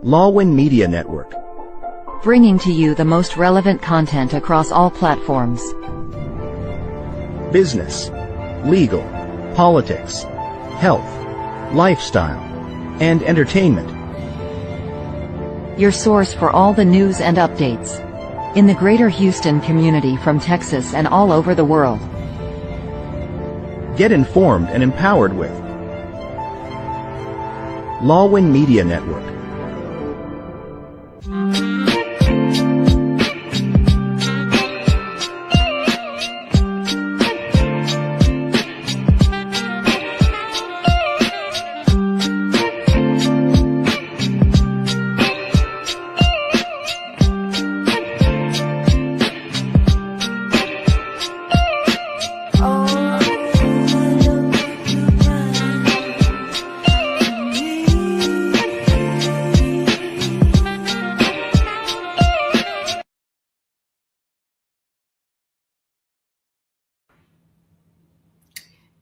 Lawwin Media Network, bringing to you the most relevant content across all platforms. business, legal, politics, health, lifestyle, and entertainment. Your source for all the news and updates in the greater Houston community from Texas and all over the world. Get informed and empowered with Lawwin Media Network.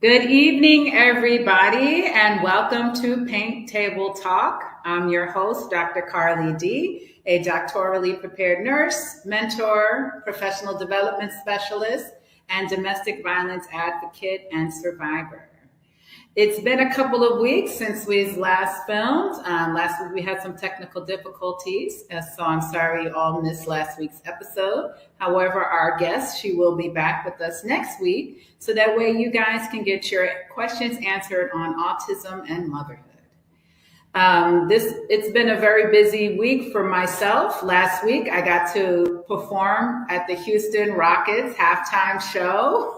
Good evening, everybody, and welcome to Pink Table Talk. I'm your host, Dr. Carly D., a doctorally prepared nurse, mentor, professional development specialist, and domestic violence advocate and survivor. It's been a couple of weeks since we last filmed. Last week we had some technical difficulties, so I'm sorry you all missed last week's episode. However, our guest, she will be back with us next week, so that way you guys can get your questions answered on autism and motherhood. It's been a very busy week for myself. Last week, I got to perform at the Houston Rockets halftime show.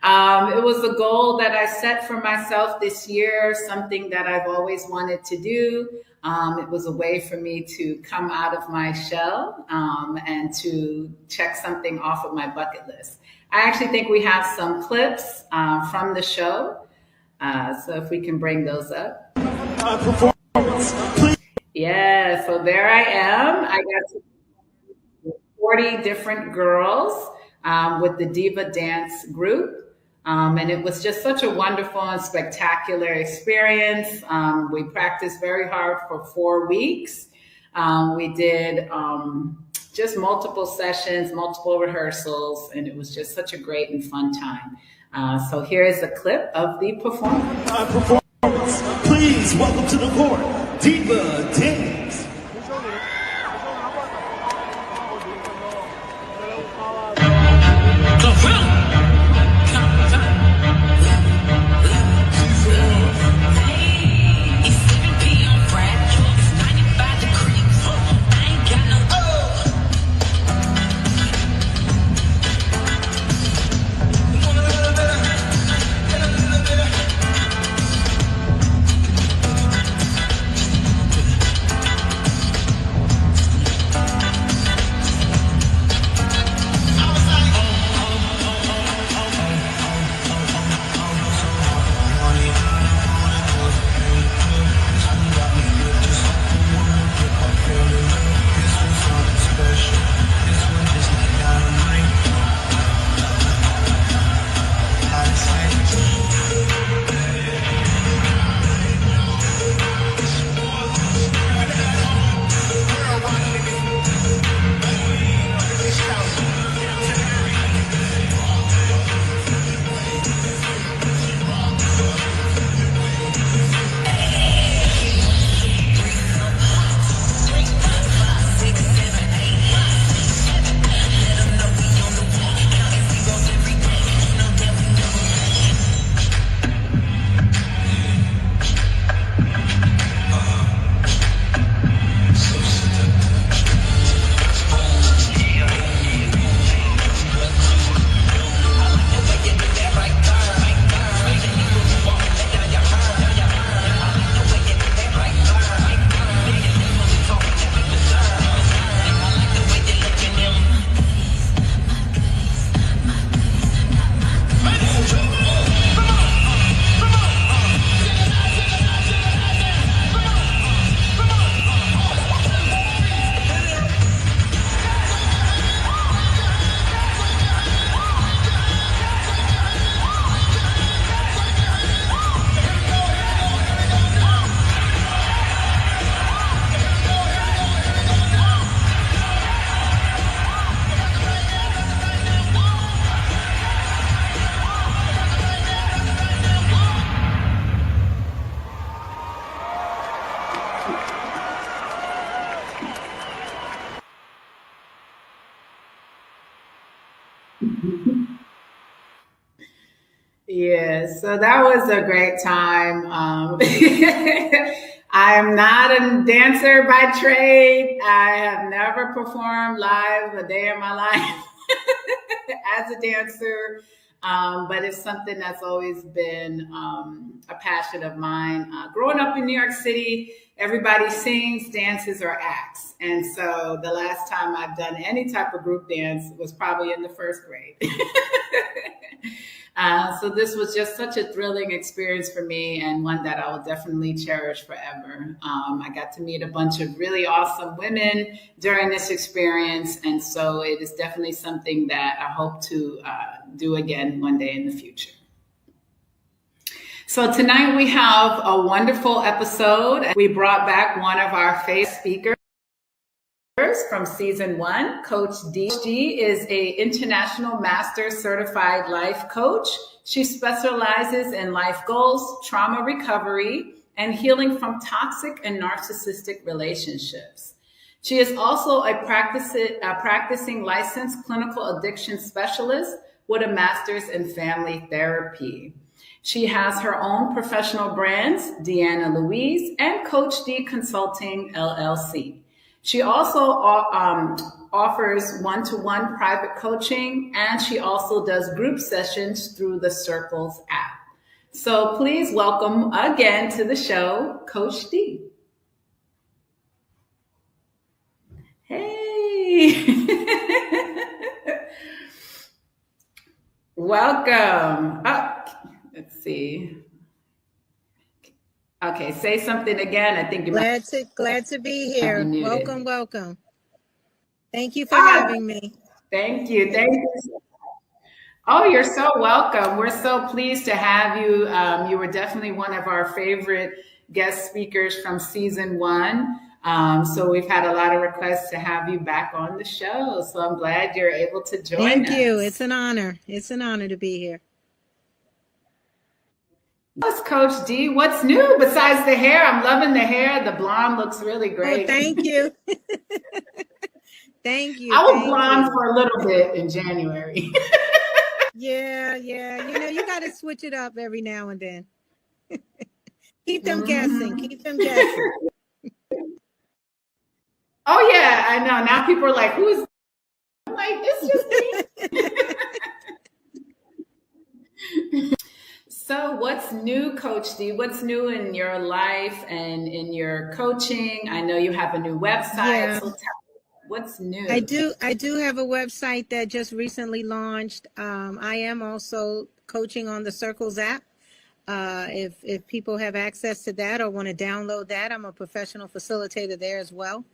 It was a goal that I set for myself this year, something that I've always wanted to do. It was a way for me to come out of my shell and to check something off of my bucket list. I actually think we have some clips from the show. So if we can bring those up. Yeah, so there I am. I got 40 different girls with the Diva Dance group. And it was just such a wonderful and spectacular experience. We practiced very hard for 4 weeks. We did just multiple sessions, multiple rehearsals, and it was just such a great and fun time. So here is a clip of the performance. Please welcome to the court, Diva Dance. Yeah, so that was a great time. I'm not a dancer by trade. I have never performed live a day in my life as a dancer, but it's something that's always been a passion of mine. Growing up in New York City, everybody sings, dances, or acts. And so the last time I've done any type of group dance was probably in the first grade. So this was just such a thrilling experience for me, and one that I will definitely cherish forever. I got to meet a bunch of really awesome women during this experience, and so it is definitely something that I hope to do again one day in the future. So tonight we have a wonderful episode. We brought back one of our favorite speakers from season 1, Coach D. She is an international master certified life coach. She specializes in life goals, trauma recovery, and healing from toxic and narcissistic relationships. She is also a practicing licensed clinical addiction specialist with a master's in family therapy. She has her own professional brands, Deanna Louise and Coach D Consulting, LLC. She also offers one-to-one private coaching, and she also does group sessions through the Circles app. So please welcome again to the show, Coach D. Hey. Welcome. Oh, let's see. Okay, say something again. I think you glad to be here. Welcome. Thank you for having me. Thank you. Oh, you're so welcome. We're so pleased to have you. You were definitely one of our favorite guest speakers from season 1. So we've had a lot of requests to have you back on the show. So I'm glad you're able to join us. Thank you. It's an honor. It's an honor to be here. Yes, Coach D, what's new besides the hair? I'm loving the hair. The blonde looks really great. Oh, thank you. Thank you. I was blonde for a little bit in January. Yeah. You got to switch it up every now and then. Keep them guessing. Oh, yeah, I know. Now people are like, who's? I'm like, it's just me. So what's new, Coach D? What's new in your life and in your coaching? I know you have a new website. Yeah. So tell me, what's new? I do have a website that just recently launched. I am also coaching on the Circles app. If people have access to that or want to download that, I'm a professional facilitator there as well.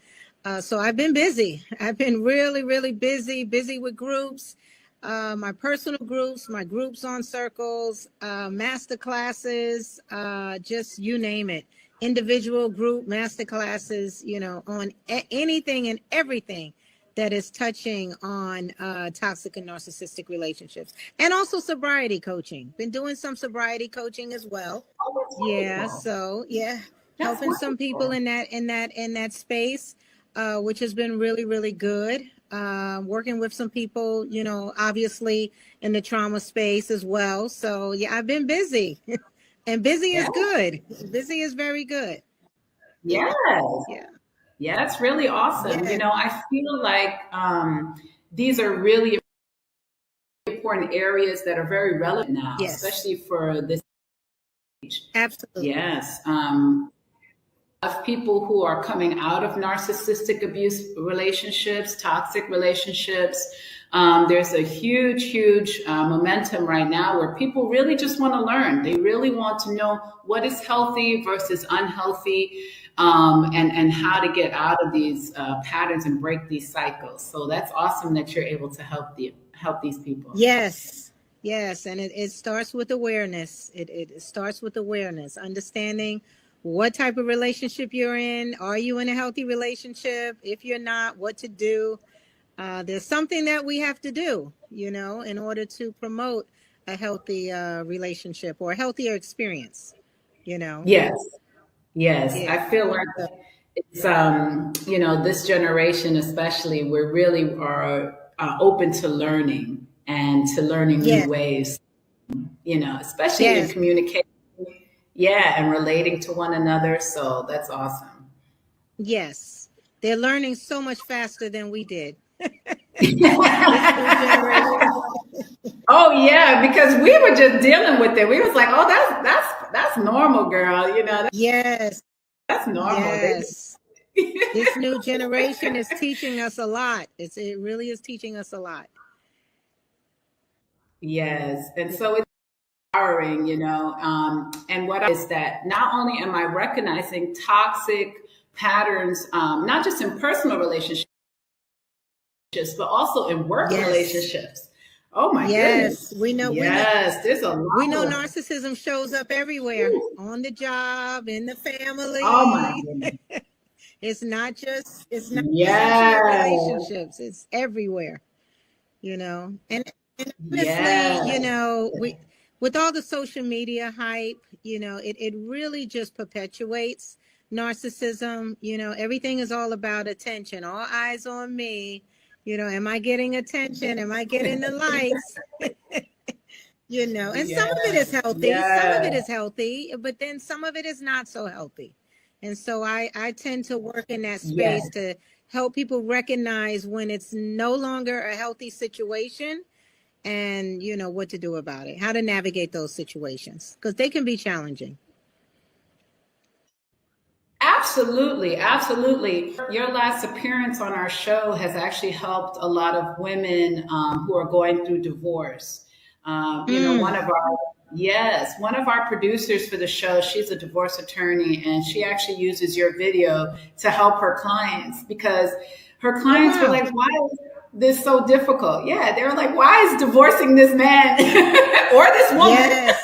So I've been busy. I've been really, really busy with groups. My personal groups, my groups on Circles, master classes, just you name it, individual group master classes, on anything and everything that is touching on toxic and narcissistic relationships, and also sobriety coaching. Been doing some sobriety coaching as well. Yeah. So helping some people in that space, which has been really, really good. Working with some people, obviously in the trauma space as well. So I've been busy and busy is good. Busy is very good. Yes. Yeah, that's really awesome. Yeah. I feel like these are really important areas that are very relevant now, especially for this age. Absolutely. Yes. Of people who are coming out of narcissistic abuse relationships, toxic relationships. There's a huge momentum right now where people really just want to learn. They really want to know what is healthy versus unhealthy, and how to get out of these patterns and break these cycles. So that's awesome that you're able to help these people. Yes. And it starts with awareness. It starts with awareness, understanding what type of relationship you're in. Are you in a healthy relationship? If you're not, what to do? There's something that we have to do, in order to promote a healthy relationship or a healthier experience, Yes. Yeah. I feel like it's, this generation especially, we really are open to learning. and to learning Yeah. new ways, especially in Yes. communication, and relating to one another. So that's awesome. Yes. They're learning so much faster than we did. This new generation. Oh yeah, because we were just dealing with it. We was like, oh, that's normal, girl. Yes. That's normal. Yes. This new generation is teaching us a lot. It really is teaching us a lot. Yes, and so it's empowering, and what is that? Not only am I recognizing toxic patterns, not just in personal relationships, but also in work Yes. relationships. Oh my Yes, goodness. we know. Yes, there's a lot. We know narcissism shows up everywhere, on the job, in the family. Oh my goodness. It's not just in Yes. relationships. It's everywhere, and honestly, Yes. with all the social media hype, it really just perpetuates narcissism. Everything is all about attention. All eyes on me. Am I getting attention? Am I getting the likes? And some of it is healthy. Some of it is healthy, but then some of it is not so healthy. And so I tend to work in that space to help people recognize when it's no longer a healthy situation and, what to do about it, how to navigate those situations, because they can be challenging. Absolutely, absolutely. Your last appearance on our show has actually helped a lot of women who are going through divorce. One of our producers for the show, she's a divorce attorney, and she actually uses your video to help her clients, because her clients were like, why is this so difficult? Yeah, they were like, why is divorcing this man or this woman? Yes.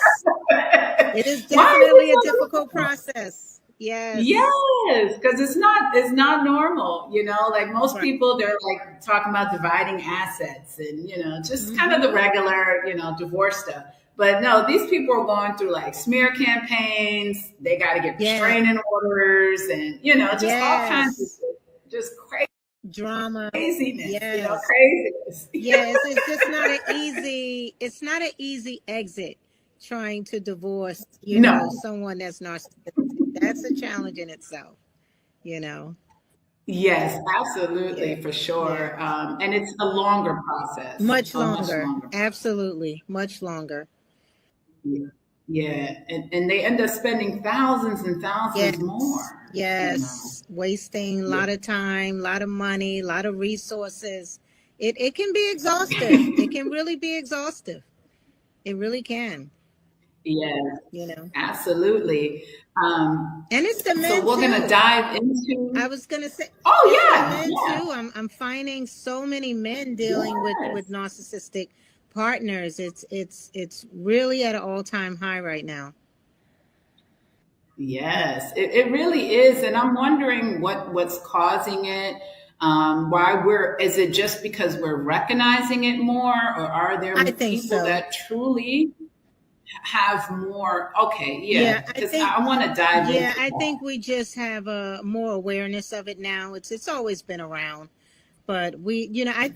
It is definitely a difficult process. Yes. Yes, because it's not normal, like most people, they're like talking about dividing assets and, just kind of the regular, divorce stuff. But no, these people are going through like smear campaigns. They got to get restraining orders and, just all kinds of just crazy drama, craziness, craziness. Yes, it's just not an easy exit trying to divorce, someone that's narcissistic. That's a challenge in itself, Yes, absolutely, for sure. And it's a longer process. Much longer. Absolutely. Much longer. Yeah. And they end up spending thousands and thousands more. Yes. Wasting a lot of time, a lot of money, a lot of resources. It can be exhaustive. It can really be exhaustive. It really can. Yeah. Absolutely. And it's the men. So we're going to dive into. I was going to say. Oh yeah. Men too. I'm finding so many men dealing with narcissistic partners. It's really at an all-time high right now. Yes, it really is, and I'm wondering what's causing it. Is it just because we're recognizing it more, or are there people that truly have more? Okay, because I want to dive into that. I think we just have more awareness of it now. It's always been around, but I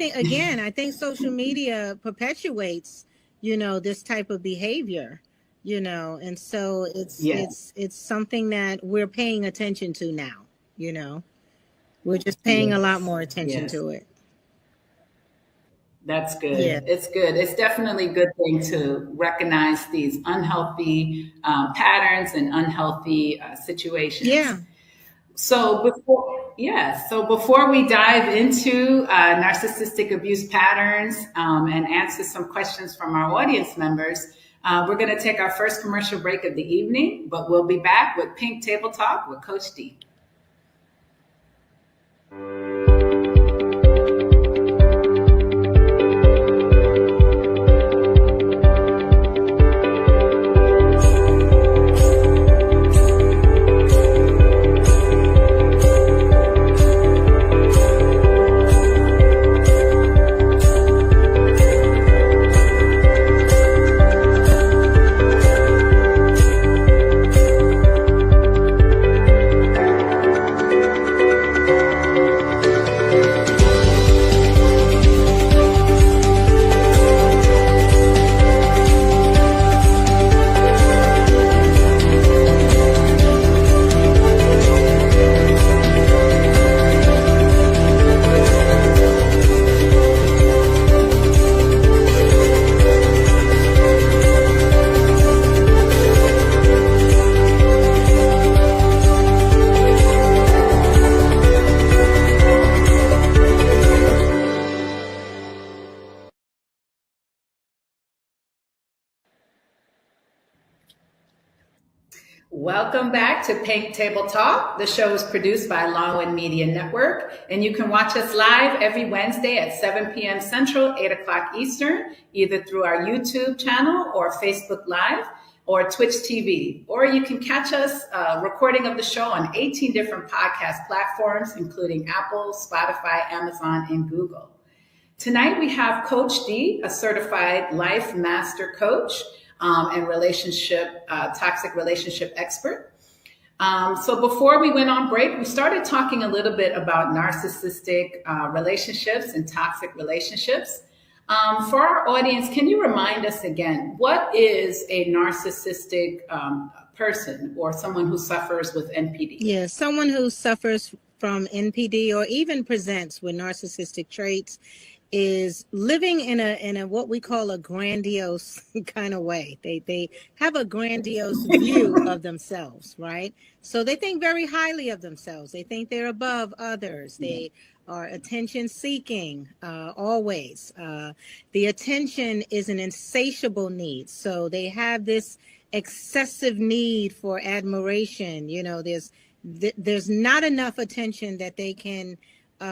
think social media perpetuates, this type of behavior, and so it's something that we're paying attention to now, we're just paying a lot more attention to it. That's good. Yeah. It's good. It's definitely a good thing to recognize these unhealthy patterns and unhealthy situations. Yeah. So before we dive into narcissistic abuse patterns and answer some questions from our audience members, we're going to take our first commercial break of the evening, but we'll be back with Pink Table Talk with Coach D. Welcome back to Pink Table Talk. The show is produced by Longwind Media Network, and you can watch us live every Wednesday at 7 p.m. Central, 8 o'clock Eastern, either through our YouTube channel or Facebook Live or Twitch TV. Or you can catch us recording of the show on 18 different podcast platforms, including Apple, Spotify, Amazon, and Google. Tonight we have Coach D, a certified life master coach and toxic relationship expert. So before we went on break, we started talking a little bit about narcissistic relationships and toxic relationships. For our audience, can you remind us again, what is a narcissistic person or someone who suffers with NPD? Yeah, someone who suffers from NPD or even presents with narcissistic traits is living in a what we call a grandiose kind of way. They have a grandiose view of themselves, right? So they think very highly of themselves. They think they're above others. They are attention seeking always. The attention is an insatiable need. So they have this excessive need for admiration. You know, there's not enough attention that they can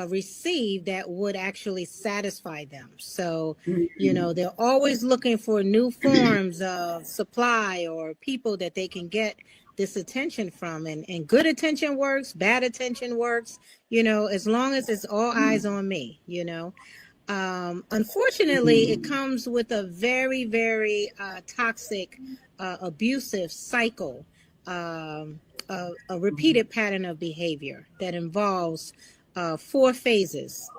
receive that would actually satisfy them. So, you know, they're always looking for new forms of supply or people that they can get this attention from. And good attention works, bad attention works, you know, as long as it's all eyes on me, you know. Unfortunately, it comes with a very, very toxic, abusive cycle, a repeated pattern of behavior that involves 4 phases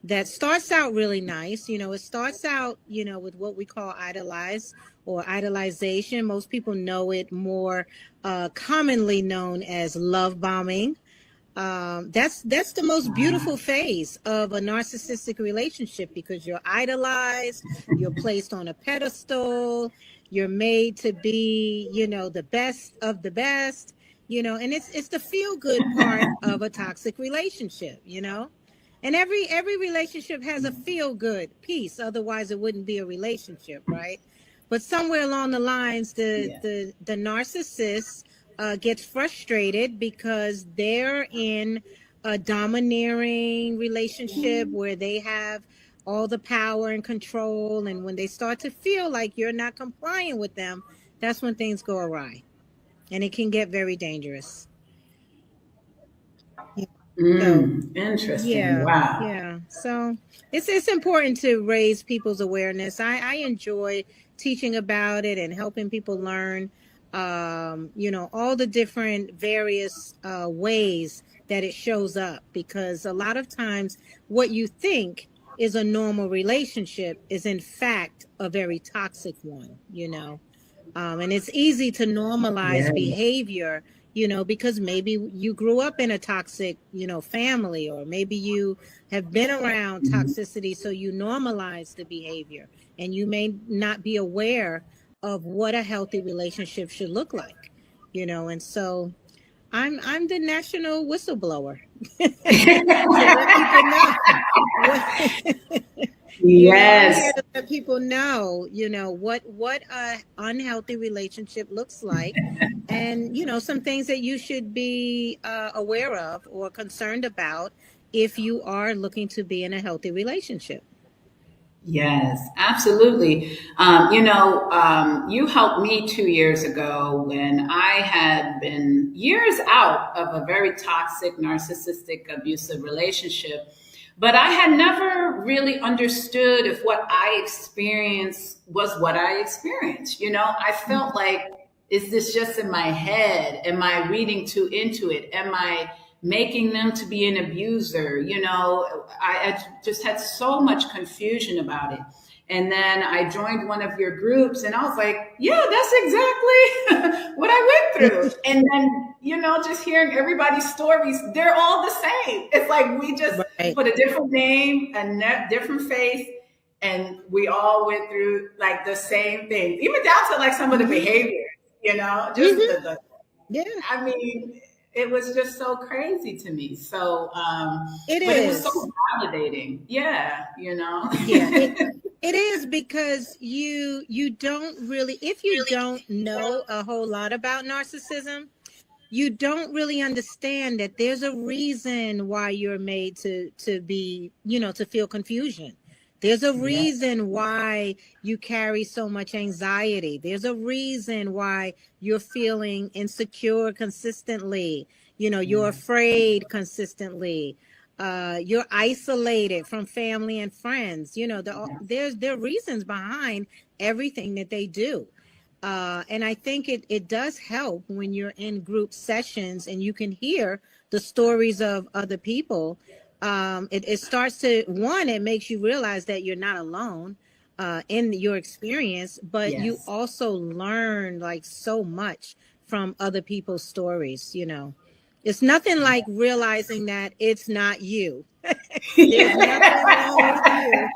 that starts out really nice. You know, it starts out, you know, with what we call idolize or idolization. Most people know it more commonly known as love bombing. That's the most beautiful phase of a narcissistic relationship because you're idolized, you're placed on a pedestal, you're made to be, you know, the best of the best. You know, and it's the feel good part of a toxic relationship, you know, and every relationship has a feel good piece. Otherwise, it wouldn't be a relationship. Right. But somewhere along the lines, the narcissist gets frustrated because they're in a domineering relationship where they have all the power and control. And when they start to feel like you're not complying with them, that's when things go awry. And it can get very dangerous. Interesting. Yeah, Wow. yeah. So it's important to raise people's awareness. I enjoy teaching about it and helping people learn, you know, all the different various ways that it shows up. Because a lot of times what you think is a normal relationship is in fact a very toxic one, you know. And it's easy to normalize behavior, you know, because maybe you grew up in a toxic, you know, family, or maybe you have been around toxicity, so you normalize the behavior, and you may not be aware of what a healthy relationship should look like, you know. And so I'm the national whistleblower. To let people know. Yes. To let people know, you know, what a unhealthy relationship looks like, and, you know, some things that you should be aware of or concerned about if you are looking to be in a healthy relationship. Yes, absolutely. You helped me 2 years ago when I had been years out of a very toxic, narcissistic, abusive relationship. But I had never really understood if what I experienced was what I experienced. You know, I felt like, is this just in my head? Am I reading too into it? Am I making them to be an abuser? You know, I just had so much confusion about it. And then I joined one of your groups and I was like, yeah, that's exactly what I went through. And then, you know, just hearing everybody's stories, they're all the same. It's like we just put a different name, a different face, and we all went through like the same thing, even down to like some of the behaviors, you know, just I mean, it was just so crazy to me. So, it was so validating. Yeah, you know. It is, because you don't really, if you don't know a whole lot about narcissism, you don't really understand that there's a reason why you're made to be, to feel confusion. There's a Yeah. reason why you carry so much anxiety. There's a reason why you're feeling insecure consistently. You're afraid consistently. You're isolated from family and friends. There are reasons behind everything that they do. And I think it does help when you're in group sessions and you can hear the stories of other people. It starts to, it makes you realize that you're not alone in your experience, but you Yes. also learn like so much from other people's stories. It's nothing like realizing that it's not you. There's nothing wrong with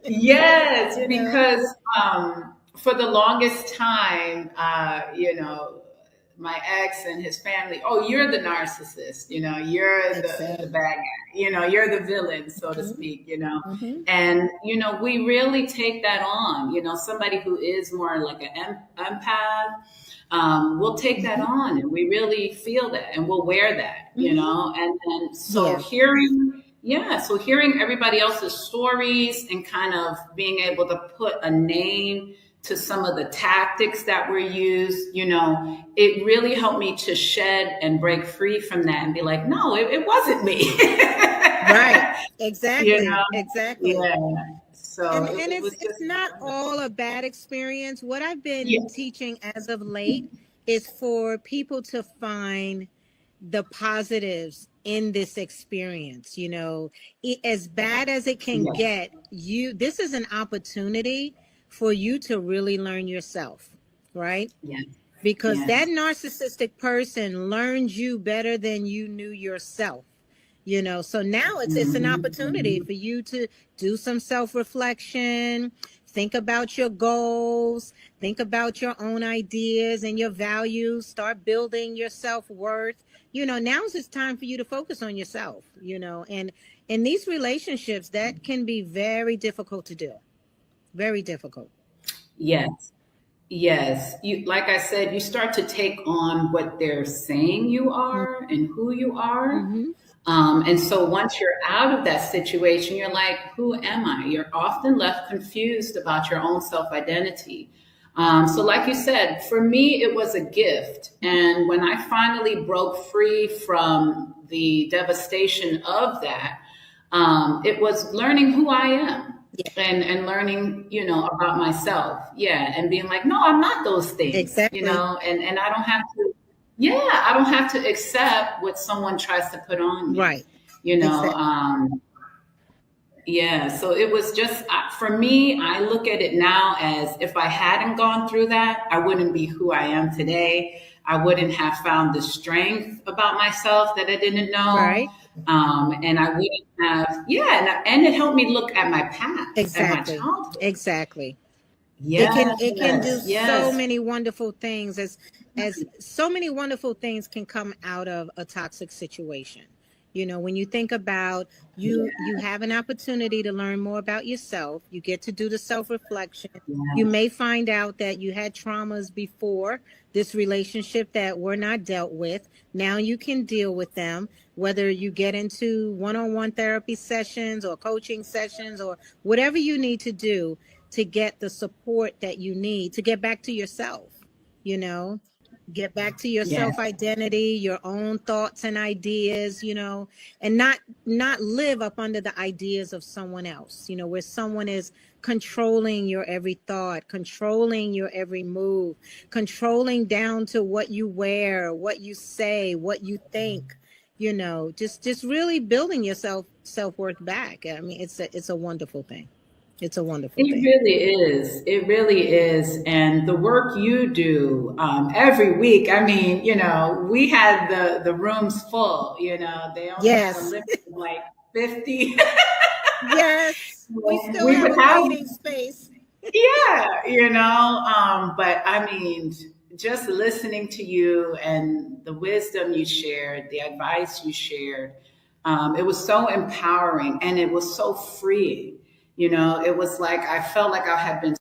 you. Yes, You know? because for the longest time, my ex and his family, oh, you're the narcissist, you're the Exactly. bad guy, you're the villain, so to speak, Mm-hmm. and, we really take that on, somebody who is more like an empath, we'll take that on and we really feel that and we'll wear that, and so hearing everybody else's stories and kind of being able to put a name to some of the tactics that were used, it really helped me to shed and break free from that and be like, no, it wasn't me. Right. Exactly. you know? Exactly. Yeah. So And it was it's just not wonderful. all a bad experience. What I've been Yeah. teaching as of late is for people to find the positives in this experience. As bad as it can Yes. get, this is an opportunity for you to really learn yourself, right? Yes. Because that Yes. narcissistic person learned you better than you knew yourself. So now it's an opportunity for you to do some self-reflection, think about your goals, think about your own ideas and your values, start building your self-worth. Now's it's time for you to focus on yourself. And in these relationships, that can be very difficult to do. Very difficult. Yes. Yes. Like I said, you start to take on what they're saying you are and who you are. Mm-hmm. And so once you're out of that situation, you're like, who am I? You're often left confused about your own self identity. So, like you said, for me, it was a gift. And when I finally broke free from the devastation of that, it was learning who I am and learning, about myself. Yeah. And being like, no, I'm not those things, Exactly. and I don't have to, I don't have to accept what someone tries to put on me, Right. you know. Exactly. So it was just, for me, I look at it now as if I hadn't gone through that, I wouldn't be who I am today. I wouldn't have found the strength about myself that I didn't know. Right. And I wouldn't have, and it helped me look at my past, Exactly. at my childhood. Exactly. Yes, It can do so yes. many wonderful things, as so many wonderful things can come out of a toxic situation. When you think about you have an opportunity to learn more about yourself. You get to do the self-reflection. You may find out that you had traumas before this relationship that were not dealt with. Now you can deal with them, whether you get into one-on-one therapy sessions or coaching sessions or whatever you need to do to get the support that you need to get back to yourself, get back to your Yes. self-identity, your own thoughts and ideas, and not live up under the ideas of someone else, where someone is controlling your every thought, controlling your every move, controlling down to what you wear, what you say, what you think, just really building your self-worth back. I mean, it's a wonderful thing. It's a wonderful It thing. really is. It really is. And the work you do every week, I mean, we had the rooms full, they only had a Yes. limit of like 50. Yes. We still We have would a have, waiting space. but I mean, just listening to you and the wisdom you shared, the advice you shared, it was so empowering and it was so freeing. It was like I felt like I had been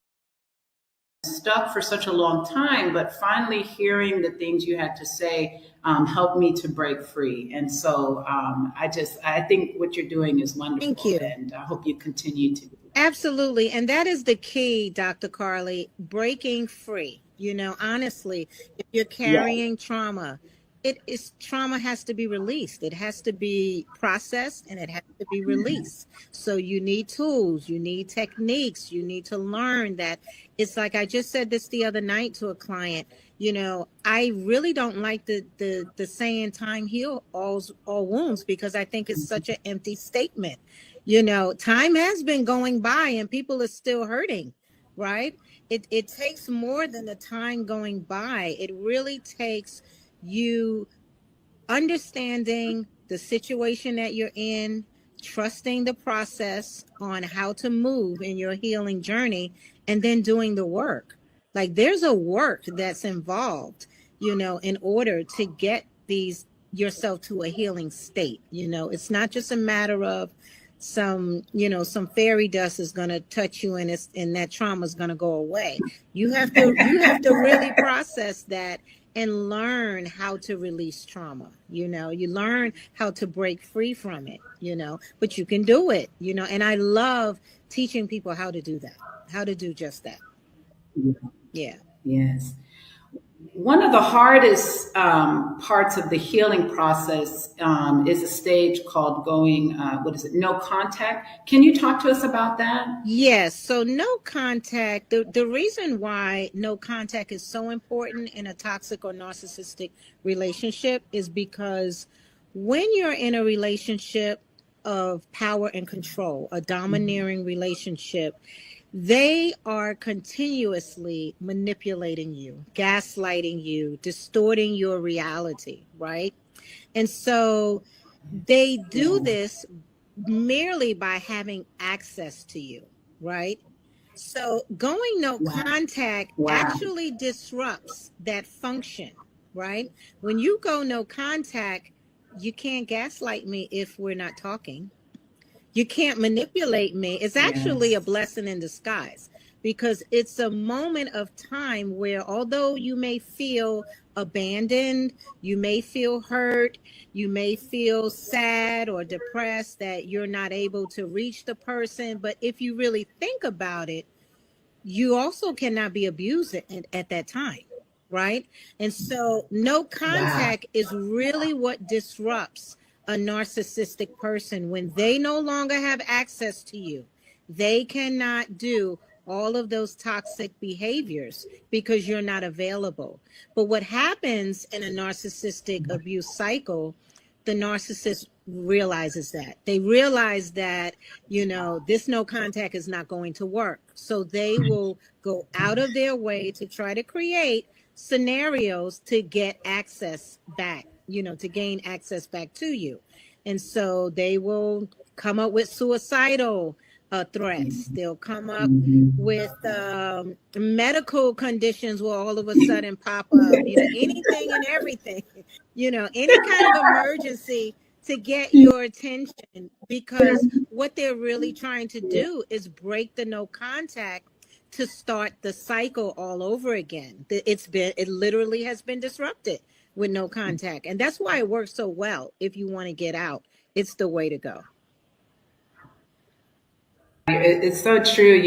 stuck for such a long time, but finally hearing the things you had to say helped me to break free. And so I think what you're doing is Thank wonderful, you. and I hope you continue to do that. Absolutely. And that is the key, Dr. Carly, breaking free. Honestly, if you're Yes. carrying trauma, trauma has to be released. It has to be processed and it has to be released. So you need tools, you need techniques, you need to learn that. It's like I just said this the other night to a client. I really don't like the saying time heal all wounds, because I think it's such an empty statement. Time has been going by and people are still hurting, right? It takes more than the time going by. It really takes you understanding the situation that you're in, trusting the process on how to move in your healing journey, and then doing the work. Like, there's a work that's involved, in order to get yourself to a healing state. It's not just a matter of some fairy dust is going to touch you and that trauma is going to go away. You have to really process that and learn how to release trauma. You learn how to break free from it, but you can do it, and I love teaching people how to do that, how to do just that. Yeah. Yes. One of the hardest parts of the healing process is a stage called no contact. Can you talk to us about that? Yes. So no contact, the reason why no contact is so important in a toxic or narcissistic relationship is because when you're in a relationship of power and control, a domineering relationship, they are continuously manipulating you, gaslighting you, distorting your reality, right? And so they do this merely by having access to you, right? So going no contact actually disrupts that function, right? When you go no contact, you can't gaslight me if we're not talking. You can't manipulate me. It's actually a blessing in disguise, because it's a moment of time where, although you may feel abandoned, you may feel hurt, you may feel sad or depressed that you're not able to reach the person. But if you really think about it, you also cannot be abused at that time, right? And so no contact is really what disrupts a narcissistic person. When they no longer have access to you, they cannot do all of those toxic behaviors because you're not available. But what happens in a narcissistic abuse cycle, the narcissist realizes that. They realize that, this no contact is not going to work. So they will go out of their way to try to create scenarios to get access back, to gain access back to you. And so they will come up with suicidal threats. They'll come up with medical conditions will all of a sudden pop up, anything and everything, any kind of emergency to get your attention, because what they're really trying to do is break the no contact to start the cycle all over again. It literally has been disrupted with no contact. And that's why it works so well. If you want to get out, it's the way to go. It's so true,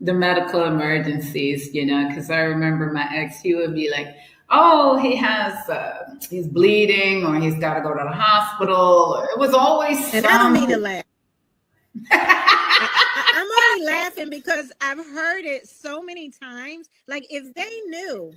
the medical emergencies, because I remember my ex, he would be like, oh, he's bleeding, or he's got to go to the hospital. It was always and I don't mean to laugh. I'm only laughing because I've heard it so many times. Like, if they knew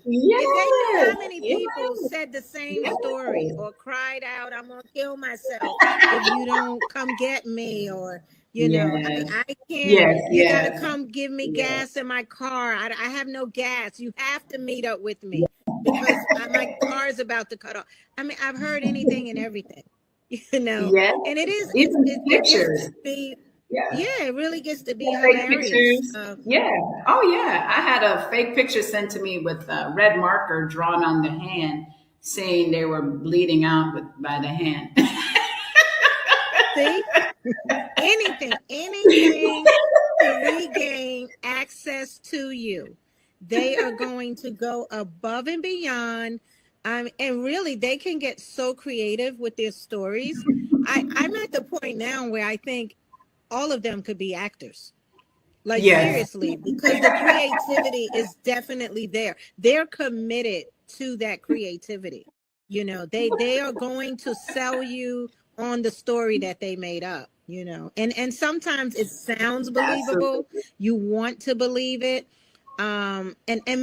how many people said the same story or cried out, I'm going to kill myself if you don't come get me, or, I can't, you got to come give me gas in my car. I have no gas. You have to meet up with me because my car is about to cut off. I mean, I've heard anything and everything, and it is, even pictures. It really gets to be hilarious. Oh yeah, I had a fake picture sent to me with a red marker drawn on the hand saying they were bleeding out by the hand. See? anything to regain access to you. They are going to go above and beyond. And really, they can get so creative with their stories. I'm at the point now where I think all of them could be actors. Like, Yes. seriously, because the creativity is definitely there. They're committed to that creativity. You know, they are going to sell you on the story that they made up, you know. And sometimes it sounds believable. Absolutely. You want to believe it. And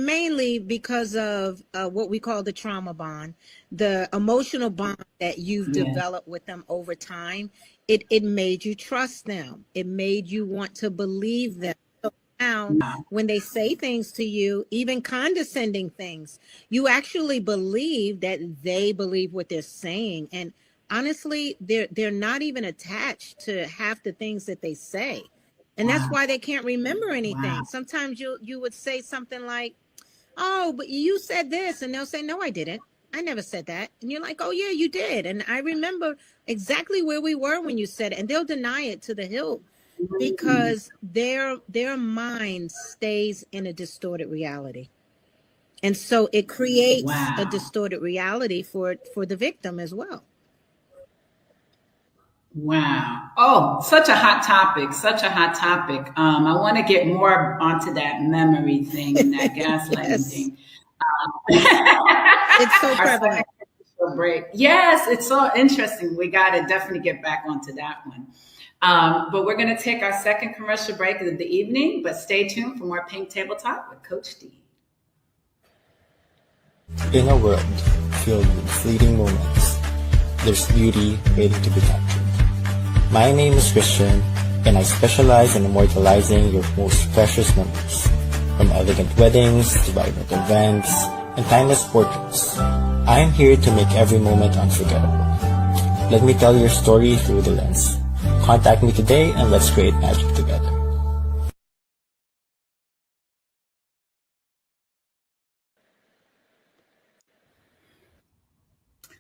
mainly because of what we call the trauma bond, the emotional bond that you've Yeah. developed with them over time. It made you trust them. It made you want to believe them. So now, when they say things to you, even condescending things, you actually believe that they believe what they're saying. And honestly, they're not even attached to half the things that they say. And that's Wow. why they can't remember anything. Wow. Sometimes you would say something like, "Oh, but you said this," and they'll say, "No, I didn't. I never said that." And you're like, "Oh yeah, you did. And I remember exactly where we were when you said it." And they'll deny it to the hilt because their mind stays in a distorted reality. And so it creates Wow. a distorted reality for the victim as well. Wow. Oh, such a hot topic. Such a hot topic. I want to get more onto that memory thing and that gaslighting Yes. thing. It's so Our prevalent. second commercial break. Yes, it's so interesting. We got to definitely get back onto that one. But we're going to take our second commercial break of the evening, but stay tuned for more Pink Table Talk with Coach D. In a world filled with fleeting moments, there's beauty waiting to be captured. My name is Christian, and I specialize in immortalizing your most precious memories. From elegant weddings to vibrant events and timeless portraits, I am here to make every moment unforgettable. Let me tell your story through the lens. Contact me today and let's create magic together.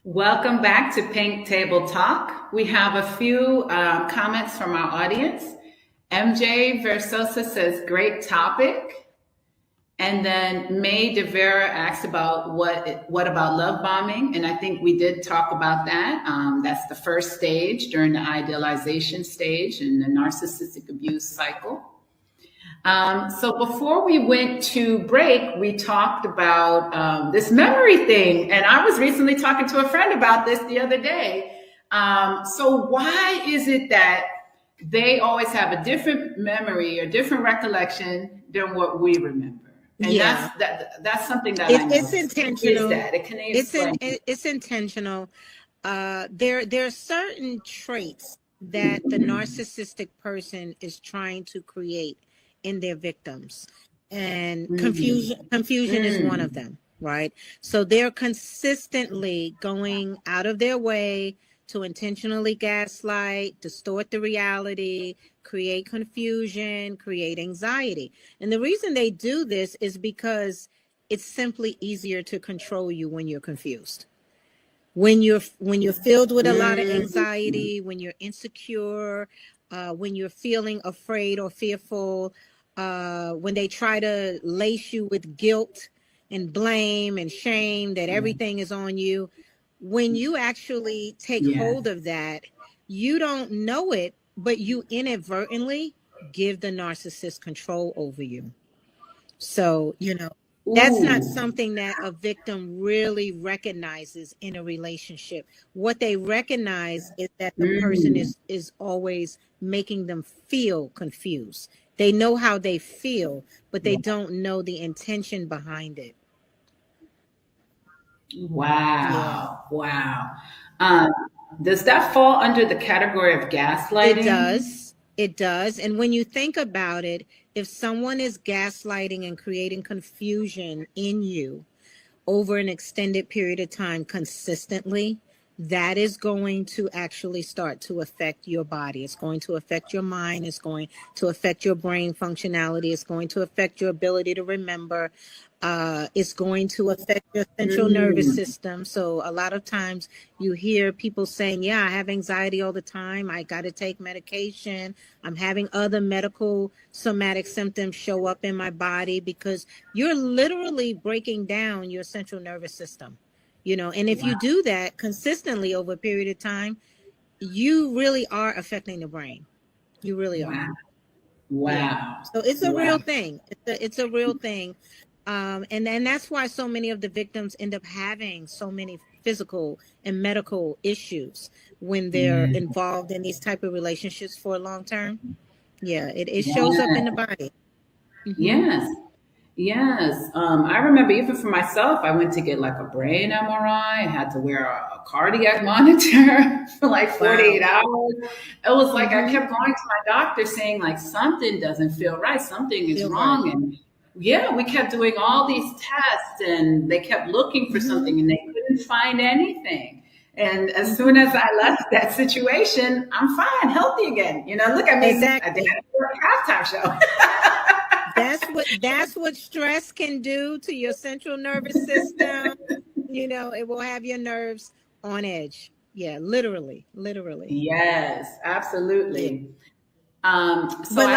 Welcome back to Pink Table Talk. We have a few comments from our audience. MJ Versosa says, great topic. And then May De Vera asks about what about love bombing? And I think we did talk about that. That's the first stage during the idealization stage in the narcissistic abuse cycle. So before we went to break, we talked about this memory thing. And I was recently talking to a friend about this the other day. So why is it that they always have a different memory or different recollection than what we remember? And Yeah. that's something that It's intentional. It's intentional. There are certain traits that the narcissistic person is trying to create in their victims, and confusion is one of them, right? So they're consistently going out of their way to intentionally gaslight, distort the reality, create confusion, create anxiety. And the reason they do this is because it's simply easier to control you when you're confused. When you're filled with a lot of anxiety, when you're insecure, when you're feeling afraid or fearful, when they try to lace you with guilt and blame and shame that everything is on you, when you actually take hold of that, you don't know it, but you inadvertently give the narcissist control over you. So, that's not something that a victim really recognizes in a relationship. What they recognize is that the person is always making them feel confused. They know how they feel, but they don't know the intention behind it. Wow. Wow. Does that fall under the category of gaslighting? It does. And when you think about it, if someone is gaslighting and creating confusion in you over an extended period of time consistently, that is going to actually start to affect your body. It's going to affect your mind. It's going to affect your brain functionality. It's going to affect your ability to remember. It's going to affect your central nervous system. So a lot of times you hear people saying, yeah, I have anxiety all the time. I got to take medication. I'm having other medical somatic symptoms show up in my body, because you're literally breaking down your central nervous system. And if you do that consistently over a period of time, you really are affecting the brain. You really are. Wow. Yeah. So it's a real thing. It's a real thing. And that's why so many of the victims end up having so many physical and medical issues when they're involved in these type of relationships for a long term. Yeah, it shows up in the body. Yes. Yes. I remember even for myself, I went to get like a brain MRI. I had to wear a cardiac monitor for like 48 hours. It was like I kept going to my doctor saying like something doesn't feel right. Something is wrong. And yeah, we kept doing all these tests and they kept looking for something and they couldn't find anything. And as soon as I left that situation, I'm fine, healthy again. Look at me. Exactly. I did a halftime show. That's what stress can do to your central nervous system. It will have your nerves on edge. Yeah, literally. Yes, absolutely. Yeah. But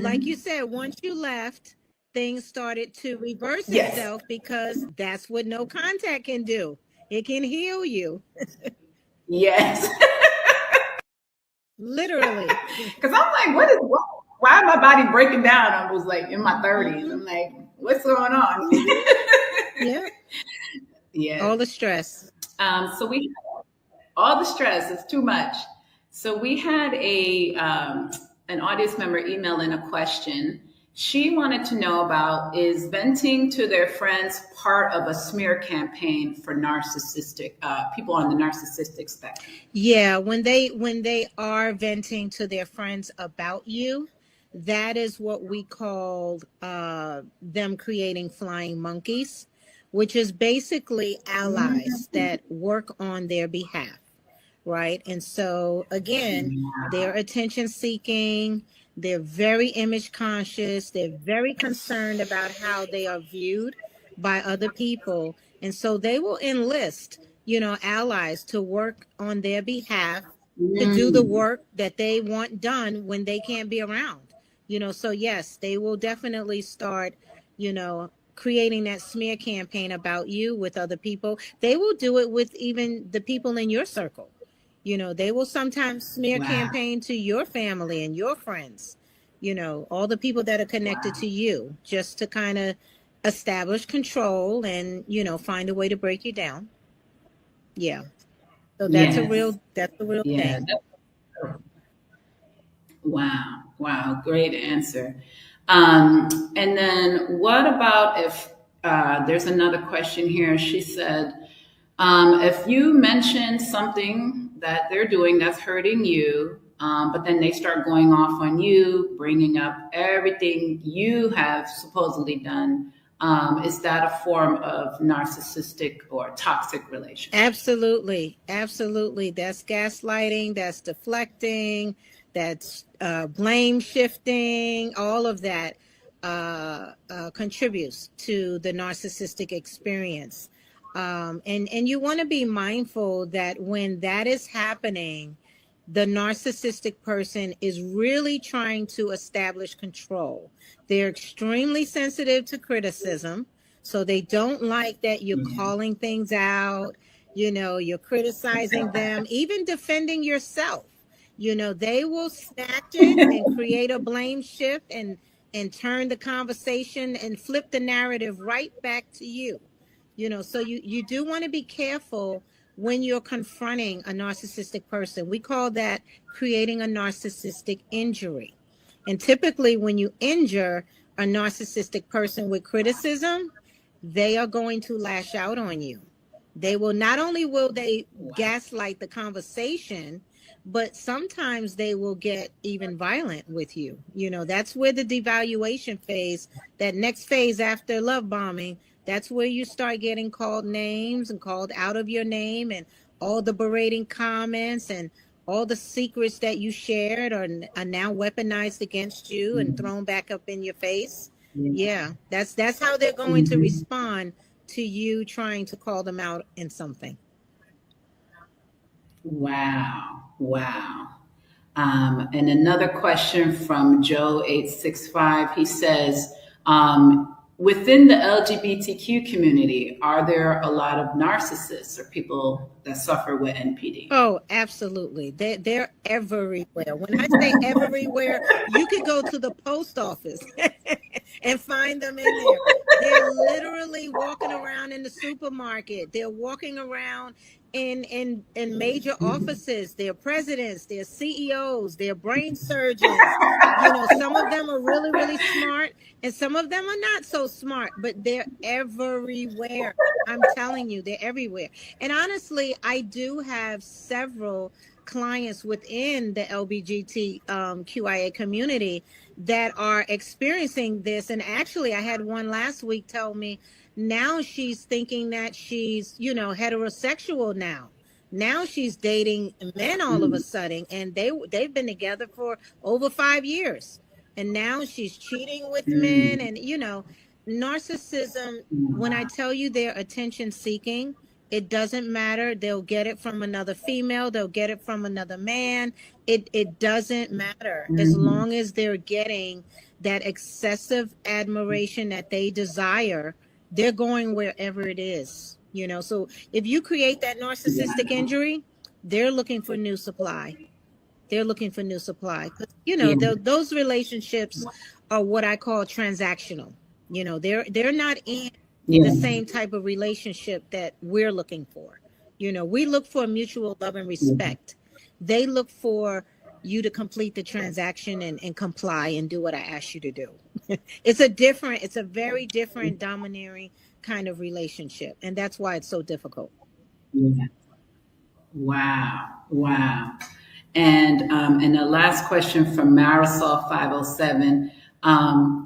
like you said, once you left, things started to reverse itself, because that's what no contact can do. It can heal you. Yes. Literally. Because I'm like, why is my body breaking down? I was like in my 30s. I'm like, what's going on? Yeah. Yeah. All the stress. So we all the stress is too much. So we had an audience member email in a question. She wanted to know about, is venting to their friends part of a smear campaign for narcissistic people on the narcissistic spectrum? Yeah, when they are venting to their friends about you, that is what we call them creating flying monkeys, which is basically allies that work on their behalf, right? And so again, they're attention seeking. They're very image conscious. They're very concerned about how they are viewed by other people. And so they will enlist, allies to work on their behalf, to do the work that they want done when they can't be around. So yes, they will definitely start, creating that smear campaign about you with other people. They will do it with even the people in your circle. They will sometimes smear campaign to your family and your friends, all the people that are connected to you, just to kind of establish control and, find a way to break you down. Yeah. So that's a real thing. Wow. Great answer. And then what about if there's another question here. She said, if you mention something that they're doing that's hurting you, but then they start going off on you, bringing up everything you have supposedly done, is that a form of narcissistic or toxic relationship? Absolutely. That's gaslighting, that's deflecting, that's blame shifting. All of that contributes to the narcissistic experience. And you want to be mindful that when that is happening, the narcissistic person is really trying to establish control. They're extremely sensitive to criticism. So they don't like that you're calling things out, you're criticizing them, even defending yourself. They will snatch it and create a blame shift and turn the conversation and flip the narrative right back to you. So you do want to be careful when you're confronting a narcissistic person. We call that creating a narcissistic injury. And typically when you injure a narcissistic person with criticism, they are going to lash out on you. They will not only will they gaslight the conversation, but sometimes they will get even violent with you. That's where the devaluation phase, that next phase after love bombing, that's where you start getting called names and called out of your name, and all the berating comments and all the secrets that you shared are now weaponized against you and thrown back up in your face. Yeah, that's how they're going to respond to you trying to call them out in something. Wow. Wow. And another question from Joe865. He says, within the LGBTQ community, are there a lot of narcissists or people that suffer with NPD? Oh, absolutely. They're everywhere. When I say everywhere, you could go to the post office and find them in there. They're literally walking around in the supermarket. They're walking around in major offices. They're presidents, they're CEOs, they're brain surgeons. You know, some of them are really, really smart and some of them are not so smart, but they're everywhere. I'm telling you, they're everywhere. And honestly, I do have several clients within the LGBTQIA community that are experiencing this. And actually, I had one last week tell me now she's thinking that she's, you know, heterosexual now. Now she's dating men all of a sudden, and they've been together for over 5 years. And now she's cheating with men, and you know, narcissism, when I tell you they're attention seeking, it doesn't matter. They'll get it from another female, they'll get it from another man. It doesn't matter as long as they're getting that excessive admiration that they desire. They're going wherever it is, you know. So if you create that narcissistic injury, they're looking for new supply. They're looking for new supply. You know, those relationships are what I call transactional. You know, they're not in the same type of relationship that we're looking for. You know, we look for mutual love and respect. They look for you to complete the transaction and comply and do what I ask you to do. It's a very different domineering kind of relationship. And that's why it's so difficult. Yeah. Wow. Wow. And the last question from Marisol 507.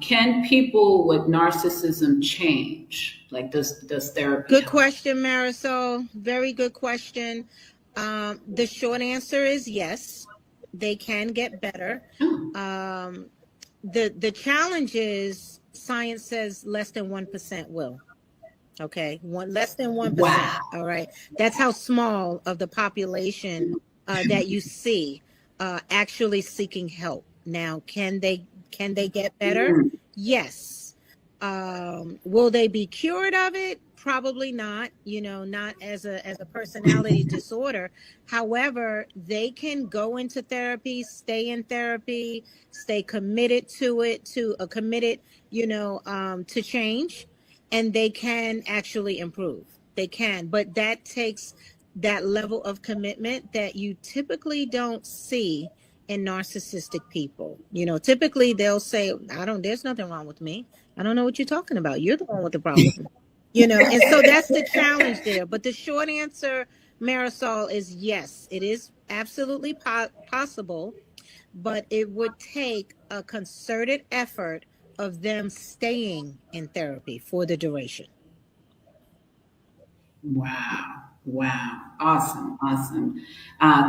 Can people with narcissism change? Like, does therapy Good help? question, Marisol. Very good question. The short answer is yes, they can get better. The challenge is science says less than 1% will. Okay, less than 1%. Wow. All right, that's how small of the population that you see actually seeking help. Now, can they get better? Yes. Will they be cured of it? Probably not, you know, not as a personality disorder. However, they can go into therapy, stay in therapy, stay committed to it, you know, to change, and they can actually improve. They can, but that takes that level of commitment that you typically don't see in narcissistic people. You know, typically they'll say, there's nothing wrong with me. I don't know what you're talking about. You're the one with the problem. You know, and so that's the challenge there. But the short answer, Marisol, is yes, it is absolutely possible, but it would take a concerted effort of them staying in therapy for the duration. Wow. Wow. Awesome.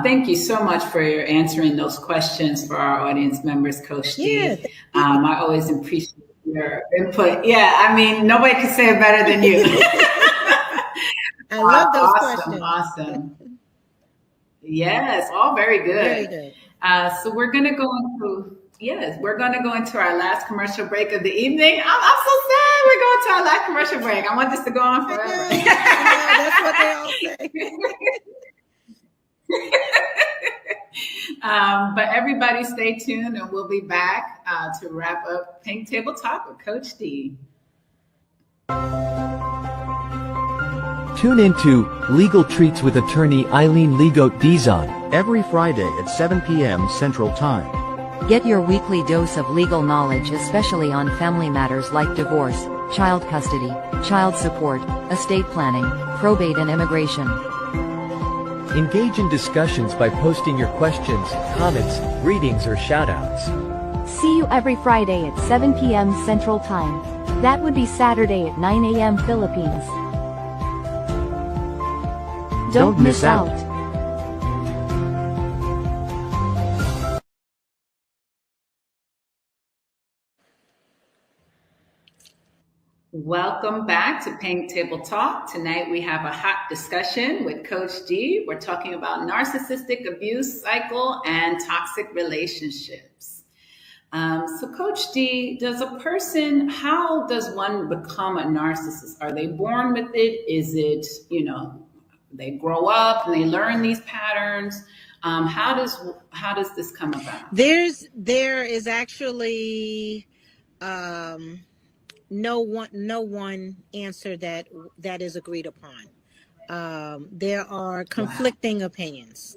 Thank you so much for answering those questions for our audience members, Coach D. I always appreciate your input. Yeah, I mean, nobody can say it better than you. I love those questions. Awesome. Yes, all very good. Very good. So we're going to go into our last commercial break of the evening. I'm so sad we're going to our last commercial break. I want this to go on forever. I know, that's what they all say. But everybody stay tuned and we'll be back to wrap up Pink Table Talk with Coach D. Tune into Legal Treats with attorney Eileen Legoat Dizon every Friday at 7 p.m. Central Time. Get your weekly dose of legal knowledge, especially on family matters like divorce, child custody, child support, estate planning, probate and immigration. Engage in discussions by posting your questions, comments, greetings or shoutouts. See you every Friday at 7 p.m. Central Time. That would be Saturday at 9 a.m. Philippines. Don't miss out. Welcome back to Pink Table Talk. Tonight we have a hot discussion with Coach D. We're talking about narcissistic abuse cycle and toxic relationships. So Coach D, how does one become a narcissist? Are they born with it? Is it, they grow up and they learn these patterns? How does this come about? There is actually no one answer that is agreed upon. There are conflicting opinions.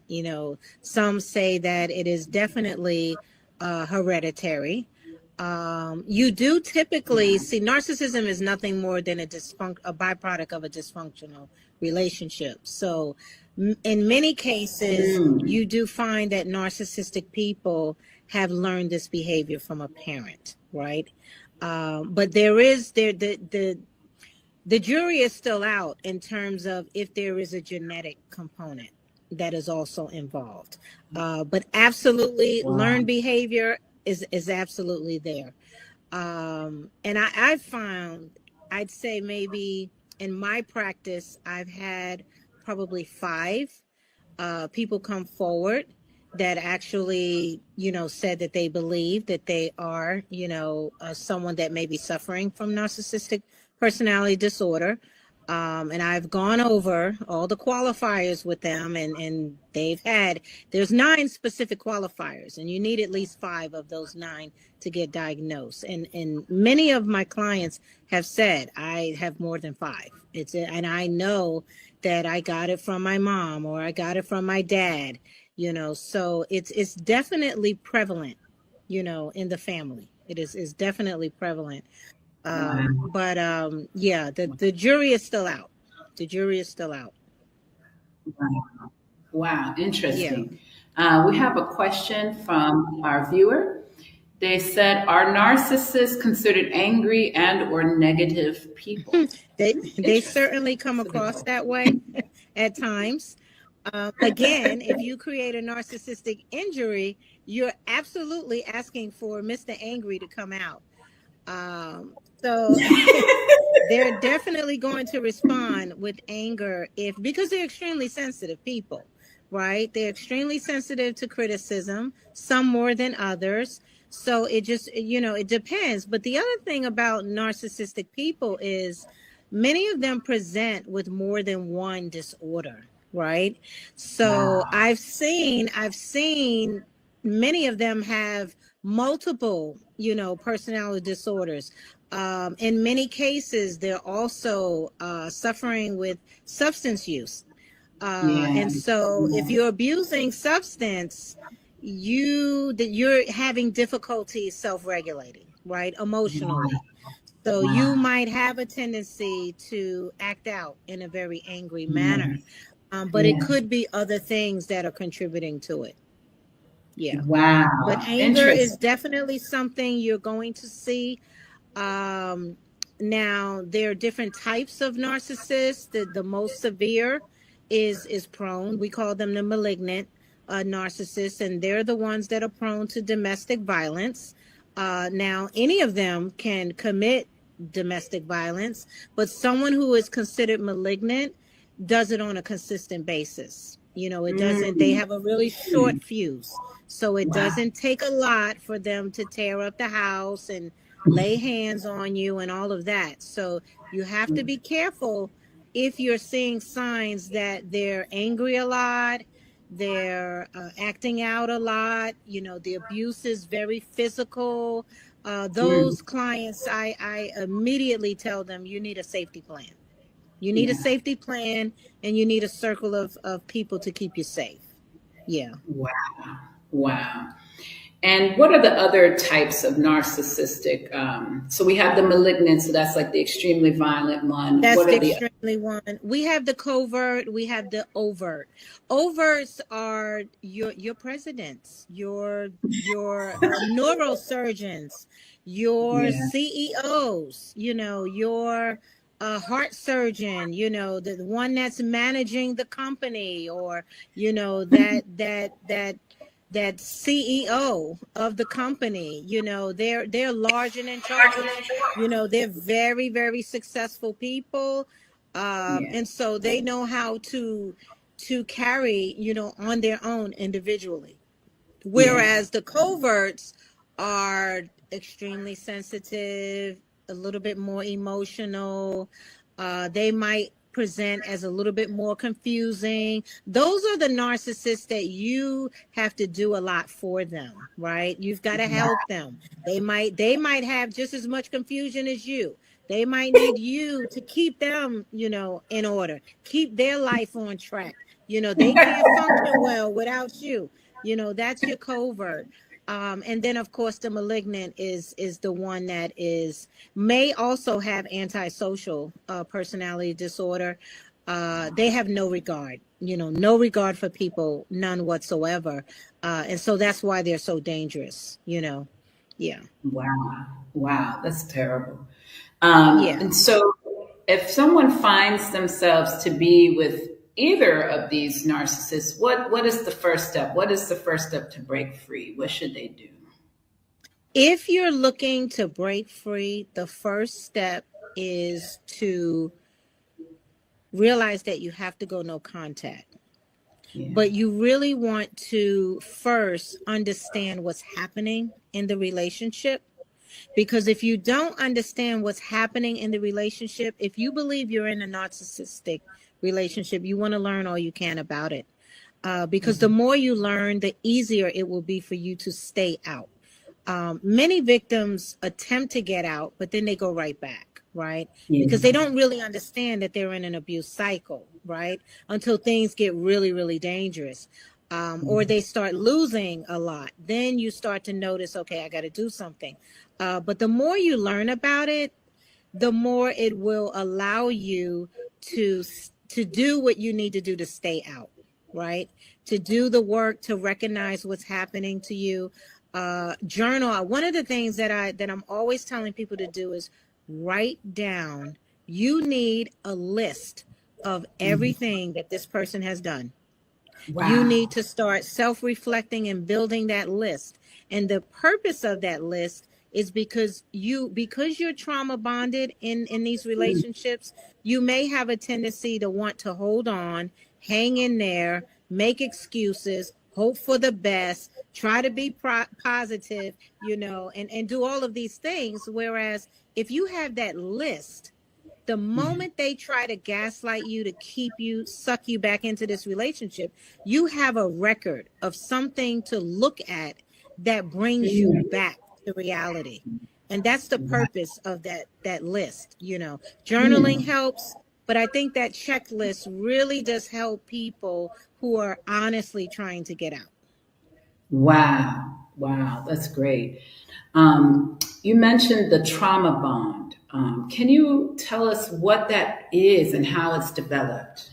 Some say that it is definitely hereditary. You do typically see narcissism is nothing more than a byproduct of a dysfunctional relationship. So in many cases, you do find that narcissistic people have learned this behavior from a parent, right? But the jury is still out in terms of if there is a genetic component that is also involved. But absolutely, learned behavior is absolutely there. And I've found, I'd say maybe in my practice, I've had probably 5 people come forward that actually, said that they believe that they are, someone that may be suffering from narcissistic personality disorder. And I've gone over all the qualifiers with them, and there's 9 specific qualifiers, and you need at least 5 of those 9 to get diagnosed. And many of my clients have said, I have more than 5. And I know that I got it from my mom or I got it from my dad, so it's definitely prevalent, in the family. It's definitely prevalent. But the jury is still out. The jury is still out. Wow, interesting. Yeah. We have a question from our viewer. They said, are narcissists considered angry and or negative people? They certainly come across that way at times. Again, if you create a narcissistic injury, you're absolutely asking for Mr. Angry to come out. So they're definitely going to respond with anger because they're extremely sensitive people, right? They're extremely sensitive to criticism, some more than others. So it just, it depends. But the other thing about narcissistic people is many of them present with more than one disorder, right? So I've seen many of them have multiple, personality disorders. In many cases, they're also suffering with substance use. And so if you're abusing substance, you're having difficulty self-regulating, right? Emotionally. So you might have a tendency to act out in a very angry manner. But it could be other things that are contributing to it. Yeah. Wow. But anger is definitely something you're going to see. Now, there are different types of narcissists. The most severe is prone. We call them the malignant narcissists, and they're the ones that are prone to domestic violence. Now, any of them can commit domestic violence, but someone who is considered malignant does it on a consistent basis. It doesn't, they have a really short fuse. So it doesn't take a lot for them to tear up the house and lay hands on you and all of that. So you have to be careful if you're seeing signs that they're angry a lot, they're acting out a lot, the abuse is very physical. Those clients, I immediately tell them you need a safety plan. You need a safety plan, and you need a circle of people to keep you safe. Yeah. Wow. And what are the other types of narcissistic? So we have the malignant, so that's like the extremely violent one. That's the extremely one. We have the covert. We have the overt. Overts are your presidents, your neurosurgeons, your CEOs. Your heart surgeon. The that CEO of the company. They're large and in charge. They're very, very successful people. Yeah. And so they know how to carry, on their own individually. Yeah. Whereas the coverts are extremely sensitive, a little bit more emotional. They might present as a little bit more confusing. Those are the narcissists that you have to do a lot for them, right? You've got to help them. They might have just as much confusion as you. They might need you to keep them, in order, keep their life on track. They can't function well without you. That's your covert. And then of course the malignant is the one that may also have antisocial personality disorder. They have no regard, no regard for people, none whatsoever. And so that's why they're so dangerous. Yeah. Wow. Wow. That's terrible. Yeah. And so if someone finds themselves to be with either of these narcissists, what is the first step? What is the first step to break free? What should they do? If you're looking to break free, the first step is to realize that you have to go no contact. Yeah. But you really want to first understand what's happening in the relationship. Because if you don't understand what's happening in the relationship, if you believe you're in a narcissistic relationship, you want to learn all you can about it. Because the more you learn, the easier it will be for you to stay out. Many victims attempt to get out, but then they go right back, right? Yeah. Because they don't really understand that they're in an abuse cycle, right? Until things get really, really dangerous. Or they start losing a lot. Then you start to notice, okay, I got to do something. But the more you learn about it, the more it will allow you to do what you need to do to stay out, right? To do the work, to recognize what's happening to you. Journal. One of the things that I'm always telling people to do is write down. You need a list of everything that this person has done. Wow. You need to start self-reflecting and building that list. And the purpose of that list is because you're trauma bonded in these relationships, you may have a tendency to want to hold on, hang in there, make excuses, hope for the best, try to be positive, and do all of these things. Whereas if you have that list, the moment they try to gaslight you to suck you back into this relationship, you have a record of something to look at that brings you back to reality. And that's the purpose of that list. Journaling helps, but I think that checklist really does help people who are honestly trying to get out. Wow. Wow. That's great. You mentioned the trauma bond. Can you tell us what that is and how it's developed?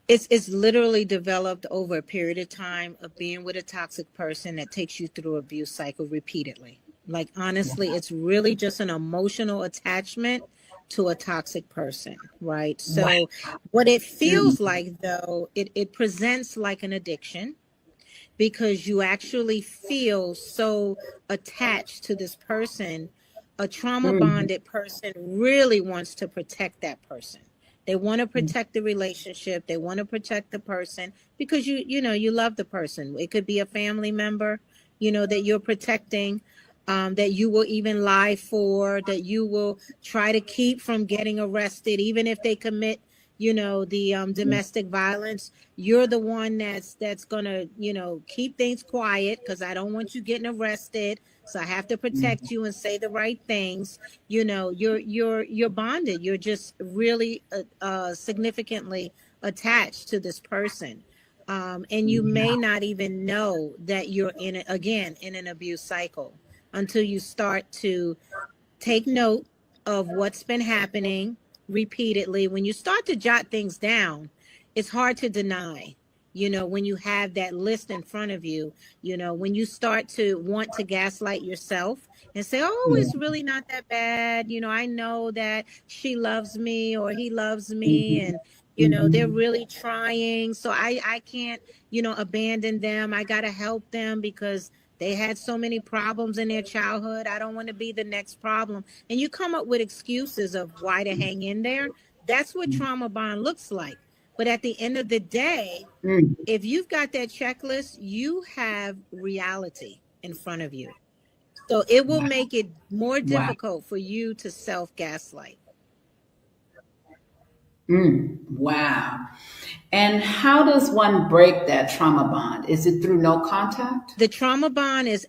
It's literally developed over a period of time of being with a toxic person that takes you through abuse cycle repeatedly. Like, honestly, it's really just an emotional attachment to a toxic person, right? So what it feels like, though, it presents like an addiction, because you actually feel so attached to this person. A trauma bonded person really wants to protect that person. They want to protect the relationship. They want to protect the person because you love the person. It could be a family member, that you're protecting, that you will even lie for, that you will try to keep from getting arrested, even if they commit the domestic violence. You're the one that's gonna keep things quiet because I don't want you getting arrested, so I have to protect you and say the right things. You're bonded. You're just really significantly attached to this person, and you may not even know that you're in an abuse cycle until you start to take note of what's been happening repeatedly. When you start to jot things down, it's hard to deny, when you have that list in front of you, when you start to want to gaslight yourself and say, oh, it's really not that bad. I know that she loves me or he loves me. And, You know, they're really trying. So I can't, you know, abandon them. I got to help them because they had so many problems in their childhood. I don't want to be the next problem. And you come up with excuses of why to hang in there. That's what trauma bond looks like. But at the end of the day, if you've got that checklist, you have reality in front of you. So it will make it more difficult for you to self-gaslight. Wow. And how does one break that trauma bond? Is it through no contact? The trauma bond is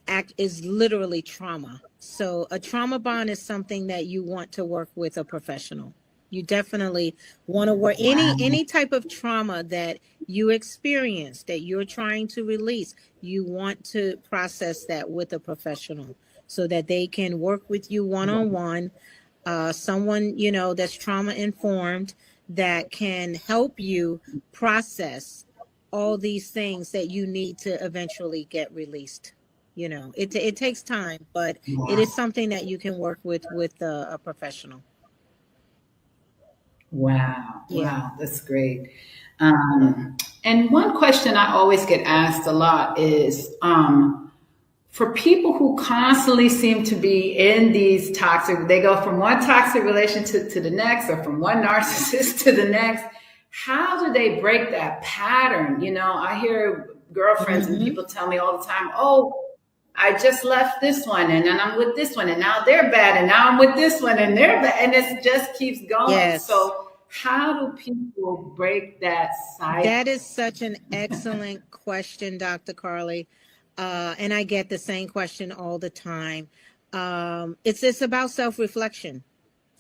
literally trauma. So a trauma bond is something that you want to work with a professional. You definitely want to work any type of trauma that you experience that you're trying to release. You want to process that with a professional so that they can work with you one-on-one. Someone, you know, that's trauma informed that can help you process all these things that you need to eventually get released. You know, it takes time, but it is something that you can work with a professional. Wow. Yeah. Wow. That's great. And one question I always get asked a lot is, for people who constantly seem to be in these toxic, they go from one toxic relationship to the next, or from one narcissist to the next. How do they break that pattern? You know, I hear girlfriends and people tell me all the time, oh, I just left this one and then I'm with this one and now they're bad and now I'm with this one and they're bad. And it just keeps going. Yes. So how do people break that cycle? That is such an excellent question, Dr. Carly. And I get the same question all the time. It's about self-reflection.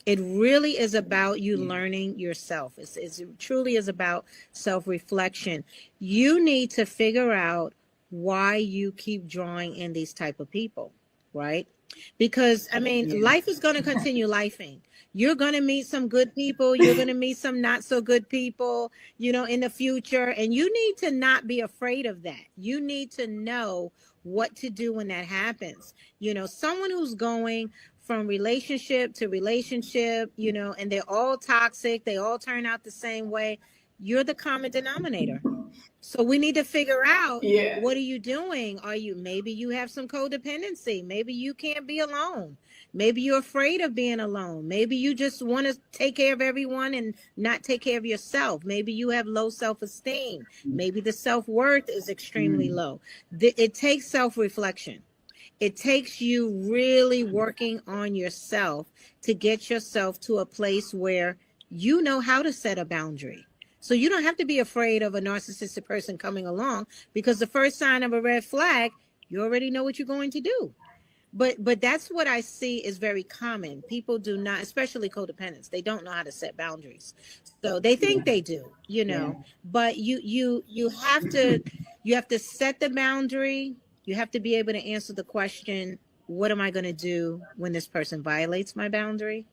It really is about you learning yourself. It truly is about self-reflection. You need to figure out why you keep drawing in these type of people, right? Because, I mean, life is going to continue lifing. You're going to meet some good people. You're going to meet some not so good people, you know, in the future. And you need to not be afraid of that. You need to know what to do when that happens. You know, someone who's going from relationship to relationship, you know, and they're all toxic, they all turn out the same way, you're the common denominator. So we need to figure out, what are you doing? Maybe you have some codependency. Maybe you can't be alone. Maybe you're afraid of being alone. Maybe you just want to take care of everyone and not take care of yourself. Maybe you have low self-esteem. Maybe the self-worth is extremely low. It takes self-reflection. It takes you really working on yourself to get yourself to a place where you know how to set a boundary. So you don't have to be afraid of a narcissistic person coming along, because the first sign of a red flag, you already know what you're going to do. But that's what I see is very common. People do not, especially codependents, they don't know how to set boundaries. So they think they do, you know, but you have to set the boundary. You have to be able to answer the question, what am I going to do when this person violates my boundary?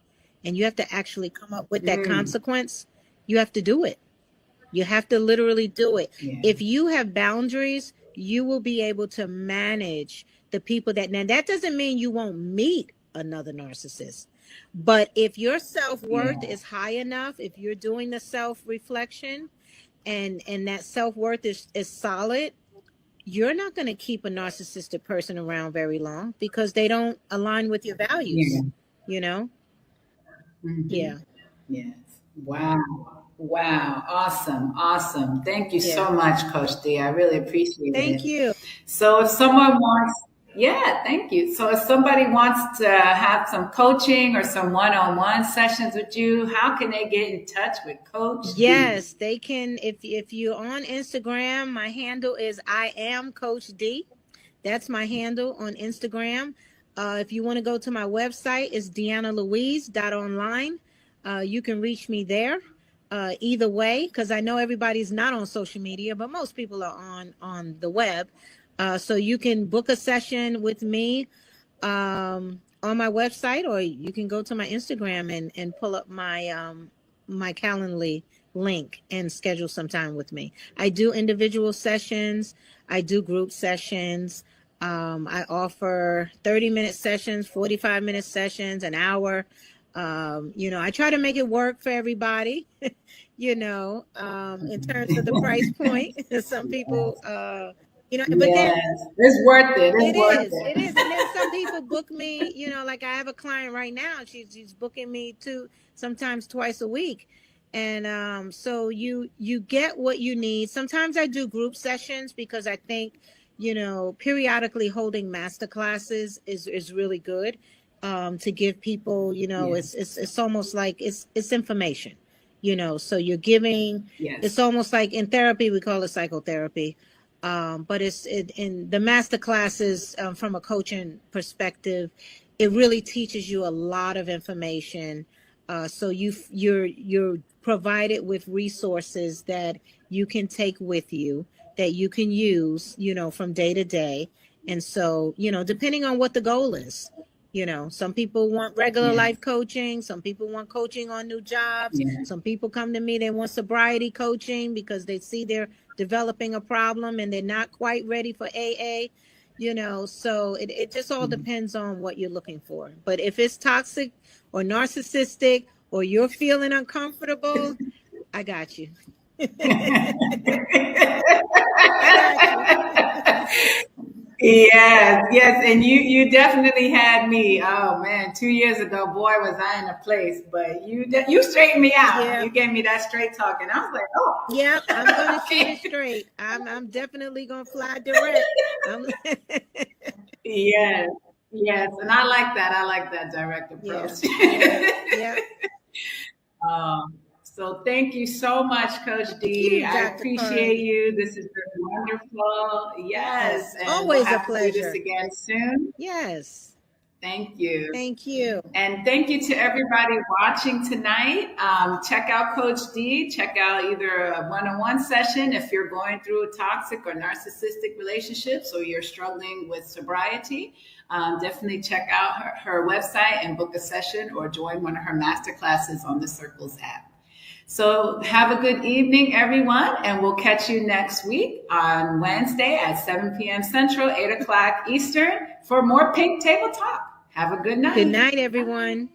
And you have to actually come up with that consequence. You have to do it. You have to literally do it. If you have boundaries, you will be able to manage the people now that doesn't mean you won't meet another narcissist, but if your self-worth is high enough, if you're doing the self-reflection and that self-worth is solid, you're not going to keep a narcissistic person around very long because they don't align with your values, you know? Yes. Wow. Awesome. Thank you so much, Coach D. I really appreciate it. Thank you. So if someone wants, thank you. So if somebody wants to have some coaching or some one-on-one sessions with you, how can they get in touch with Coach D? Yes, they can. If you're on Instagram, my handle is I am Coach D. That's my handle on Instagram. If you want to go to my website, it's deannalouise.online. You can reach me there. Either way, because I know everybody's not on social media, but most people are on the web. So you can book a session with me on my website, or you can go to my Instagram and pull up my my Calendly link and schedule some time with me. I do individual sessions. I do group sessions. I offer 30-minute sessions, 45-minute sessions, an hour. I try to make it work for everybody, in terms of the price point. Some people, but then Yes, it's worth it. It's it worth is, it is. it. And then some people book me, like I have a client right now, she's booking me sometimes twice a week. And so you get what you need. Sometimes I do group sessions because I think, periodically holding master classes is really good, to give people, it's almost like it's information, so you're giving, Yes. it's almost like in therapy, we call it psychotherapy. But in the master classes, from a coaching perspective, it really teaches you a lot of information. So you're provided with resources that you can take with you, that you can use, from day to day. And so, depending on what the goal is, some people want regular Yeah. life coaching. Some people want coaching on new jobs. Yeah. Some people come to me, they want sobriety coaching because they see they're developing a problem and they're not quite ready for AA, so it just all depends on what you're looking for. But if it's toxic or narcissistic or you're feeling uncomfortable, I got you. Yes, and you definitely had me. Oh man, 2 years ago, boy, was I in a place. But you straightened me out. Yeah. You gave me that straight talk, and I was like, oh, yeah, I'm gonna shoot it straight. I'm definitely gonna fly direct. yes, and I like that. I like that direct approach. Yeah. So thank you so much, Coach D. you, I Dr. appreciate Carly. you. This has been wonderful. Yes, and Always we'll have a to do pleasure. this again soon. Yes. Thank you. Thank you. And thank you to everybody watching tonight. Check out Coach D. Check out either a one-on-one session if you're going through toxic or narcissistic relationships or you're struggling with sobriety. Definitely check out her website and book a session or join one of her master classes on the Circles app. So have a good evening, everyone, and we'll catch you next week on Wednesday at 7 p.m. Central, 8 o'clock Eastern for more Pink Table Talk. Have a good night. Good night, everyone.